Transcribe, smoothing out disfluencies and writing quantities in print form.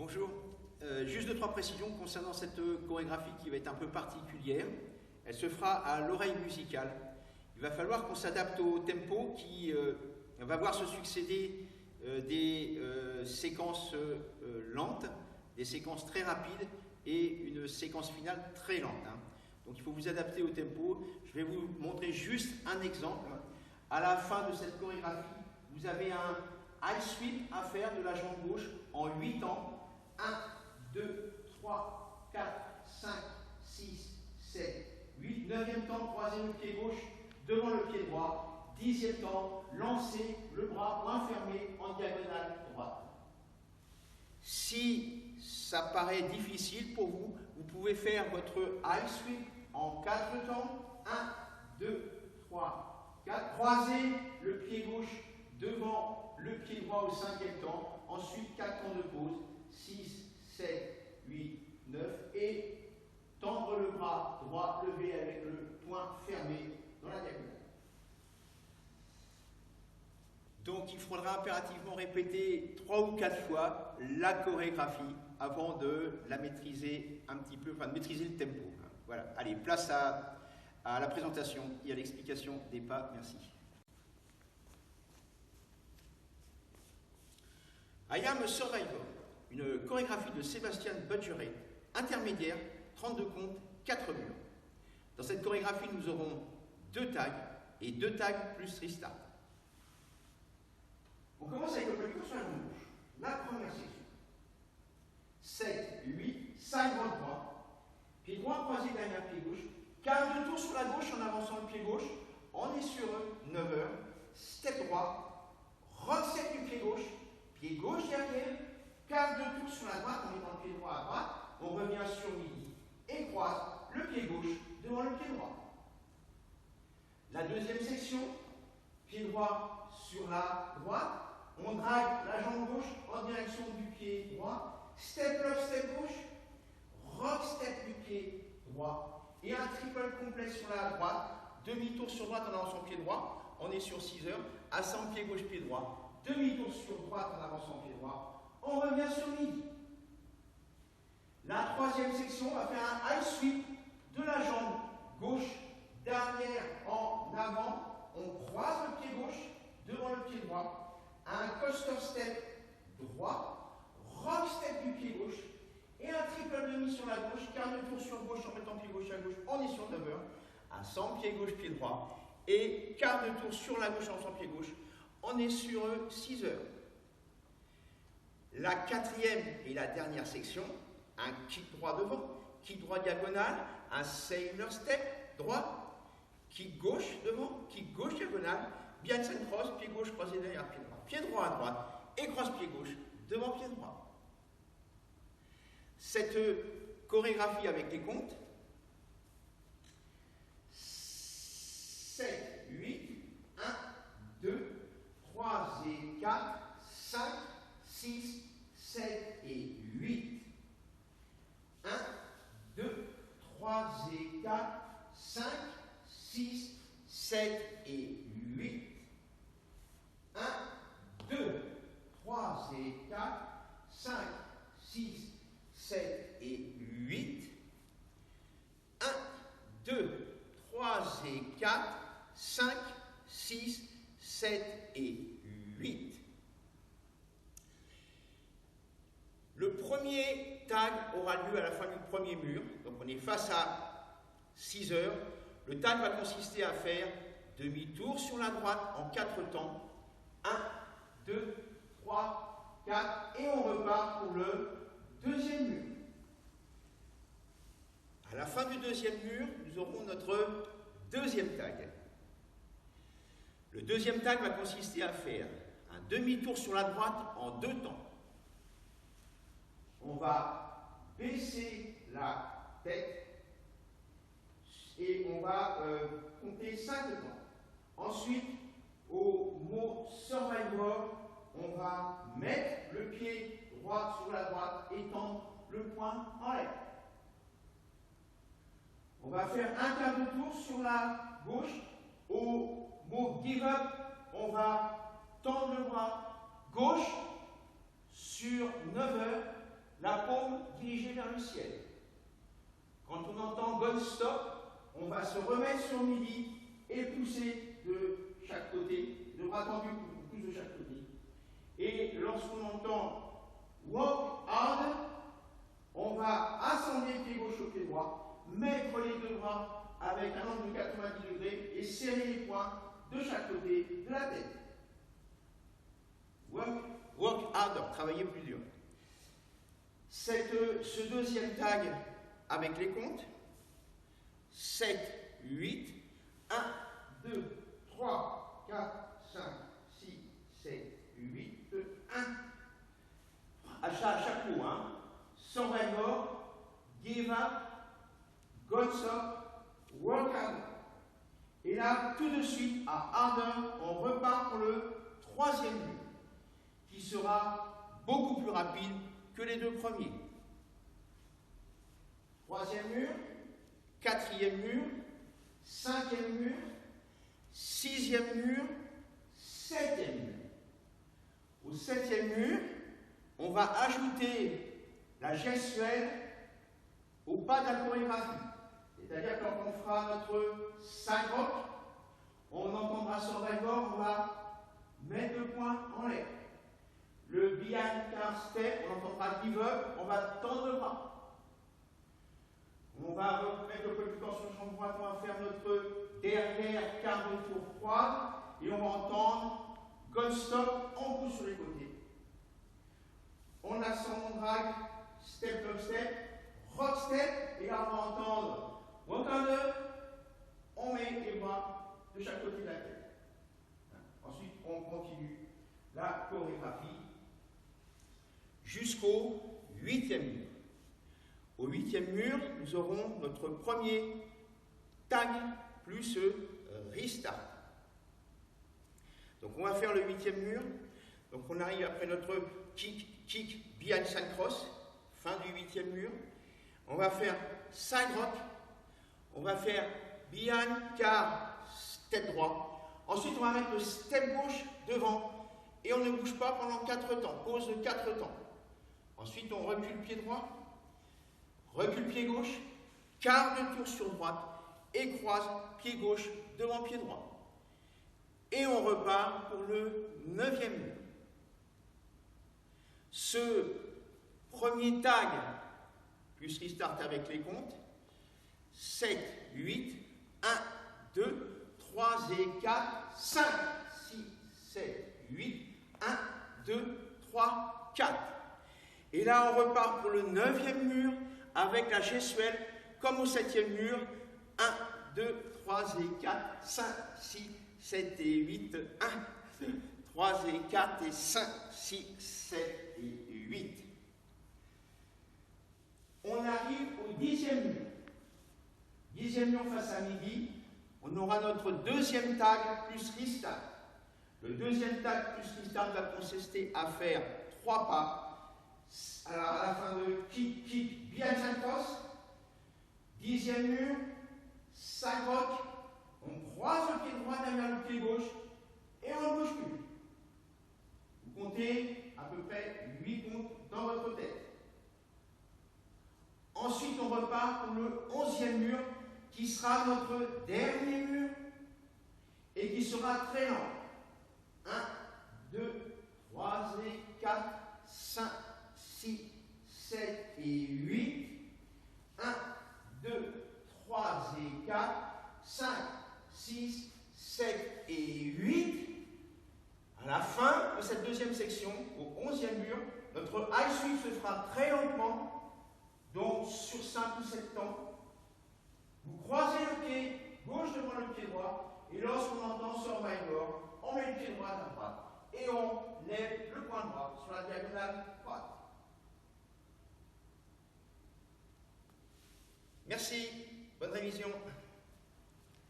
Bonjour. Juste 2-3 précisions concernant cette chorégraphie qui va être un peu particulière. Elle se fera à l'oreille musicale. Il va falloir qu'on s'adapte au tempo qui va voir se succéder des séquences lentes, des séquences très rapides et une séquence finale très lente. Donc il faut vous adapter au tempo. Je vais vous montrer juste un exemple. À la fin de cette chorégraphie, vous avez un high sweep à faire de la jambe gauche en 8 temps. 1, 2, 3, 4, 5, 6, 7, 8. 9e temps, croisez le pied gauche devant le pied droit. 10e temps, lancez le bras point fermé en diagonale droite. Si ça paraît difficile pour vous, vous pouvez faire votre high sweep en 4 temps. 1, 2, 3, 4. Croisez le pied gauche devant le pied droit au 5e temps. Ensuite, 4 temps de pause. 6, 7, 8, 9. Et tendre le bras droit levé avec le poing fermé dans la diagonale. Donc il faudra impérativement répéter 3 ou 4 fois la chorégraphie avant de la maîtriser un petit peu, enfin de maîtriser le tempo. Voilà, allez, place à la présentation et à l'explication des pas. Merci. I Am a Survivor, une chorégraphie de Sebastian Budgeret, intermédiaire, 32 comptes, 4 murs. Dans cette chorégraphie, nous aurons 2 tags et 2 tags plus restart. On commence avec le pied sur la jambe gauche. La première section. 7, 8, side roll droit. Pied droit croisé derrière pied gauche. Quart de tour sur la gauche en avançant le pied gauche. On est sur 9 heures. Step droit. Rock step du pied gauche. Pied gauche derrière. Quart de tour sur la droite en mettant le pied droit à droite. On revient sur midi et croise le pied gauche devant le pied droit. La deuxième section. Pied droit sur la droite. On drague la jambe gauche en direction du pied droit. Step left, step gauche. Rock step du pied droit. Et un triple complet sur la droite. Demi-tour sur droite en avançant pied droit. On est sur 6 heures. Ascend pied gauche, pied droit. Demi-tour sur droite en avançant pied droit. On revient sur midi. La troisième section va faire un high sweep de la jambe gauche. Dernière en avant. On croise le pied gauche devant le pied droit. Un coaster step droit, rock step du pied gauche et un triple demi sur la gauche, quart de tour sur gauche en mettant pied gauche à gauche, on est sur 9 heures, un 100 pied gauche, pied droit et quart de tour sur la gauche en 100 pied gauche, on est sur 6 heures. La quatrième et la dernière section, un kick droit devant, kick droit diagonal, un sailor step droit, kick gauche devant, kick gauche diagonale, behind and cross, pied gauche croisé derrière pied droit. Pied droit à droite et croise pied gauche devant pied droit. Cette chorégraphie avec les comptes 7, 8, 1, 2, 3 et 4, 5, 6, 7 et 8. 1, 2, 3 et 4, 5, 6, 7 et 8. 1, 2, 3 et 4, 5, 6, 7 et 8. 1, 2, 3 et 4, 5, 6, 7 et 8. Le premier tag aura lieu à la fin du premier mur. Donc on est face à 6 heures. Le tag va consister à faire demi-tour sur la droite en 4 temps. 1, 2, 3, 4 et on repart pour le deuxième mur. À la fin du deuxième mur, nous aurons notre deuxième tag. Le deuxième tag va consister à faire un demi-tour sur la droite en 2 temps. On va baisser la tête et on va compter 5 temps. Ensuite, au mot Survivor, on va mettre le pied droit sur la droite et tendre le poing en l'air. On va faire un quart de tour sur la gauche. Au mot Give Up, on va tendre le bras gauche sur 9 heures la paume dirigée vers le ciel. Quand on entend Gun Stop, on va se remettre sur le midi et pousser de chaque côté, le bras tendu, on pousse de chaque côté. Et lorsqu'on entend Walk Hard, on va assembler le pied gauche au pied droit, mettre les deux bras avec un angle de 90 degrés et serrer les poings de chaque côté de la tête. Work harder, travailler plus dur. Ce deuxième tag avec les comptes, 7, 8, 1, 2, 3, 4, 5, 6, 7, 8, 1. À chaque coup, hein. Survivor, give up, Gun Stop, work harder. Et là, tout de suite, à harder, on repart pour le troisième mur, qui sera beaucoup plus rapide que les deux premiers. Troisième mur, quatrième mur, cinquième mur, sixième mur, septième mur. Au septième mur, on va ajouter la gestuelle au pas de la chorégraphie. C'est-à-dire quand on fera notre 5 rock, on entendra Survivor, on va mettre le poing en l'air. Le behind car step, on entendra give up, on va tendre le bras. On va remettre le peu plus sur le champ droit, on va faire notre derrière quart de tour froide et on va entendre Gun Stop, on pousse sur les côtés. On ascend mon drag, step up step, rock step, et là on va entendre walk under, on met les bras de chaque côté de la tête. Ensuite on continue la chorégraphie jusqu'au 8e mur. Au 8e mur, nous aurons notre premier tag plus restart. Donc on va faire le 8e mur. Donc on arrive après notre kick, behind side cross, fin du 8e mur. On va faire side rock. On va faire behind car step droit. Ensuite on va mettre le step gauche devant et on ne bouge pas pendant 4 temps. Pause de 4 temps. Ensuite on recule pied droit. Recule pied gauche, quart de tour sur droite et croise pied gauche devant pied droit. Et on repart pour le 9e mur. Ce premier tag, plus restart avec les comptes, 7, 8, 1, 2, 3 et 4, 5, 6, 7, 8, 1, 2, 3, 4. Et là on repart pour le 9e mur, avec la gestuelle, comme au 7e mur, 1, 2, 3 et 4, 5, 6, 7 et 8, 1, 2, 3 et 4 et 5, 6, 7 et 8. On arrive au 10e mur. 10e mur face à midi, on aura notre deuxième tag plus restart. Le deuxième tag plus restart va consister à faire 3 pas. Alors à la fin de kick, behind side cross, 10e mur, side rock, on croise le pied droit derrière le pied gauche et on ne bouge plus. Vous comptez à peu près 8 comptes dans votre tête. Ensuite on repart pour le 11e mur qui sera notre dernier mur et qui sera très lent. 1, 2, 3 et 4, 5, 6, 7 et 8. 1, 2, 3 et 4, 5, 6, 7 et 8. À la fin de cette deuxième section, au 11e mur, notre high sweep se fera très lentement, donc sur 5 ou 7 temps. Vous croisez le pied gauche devant le pied droit, et lorsqu'on entend Survivor, on met le pied droit à droite, et on lève le poing droit sur la diagonale droite. Merci, bonne révision.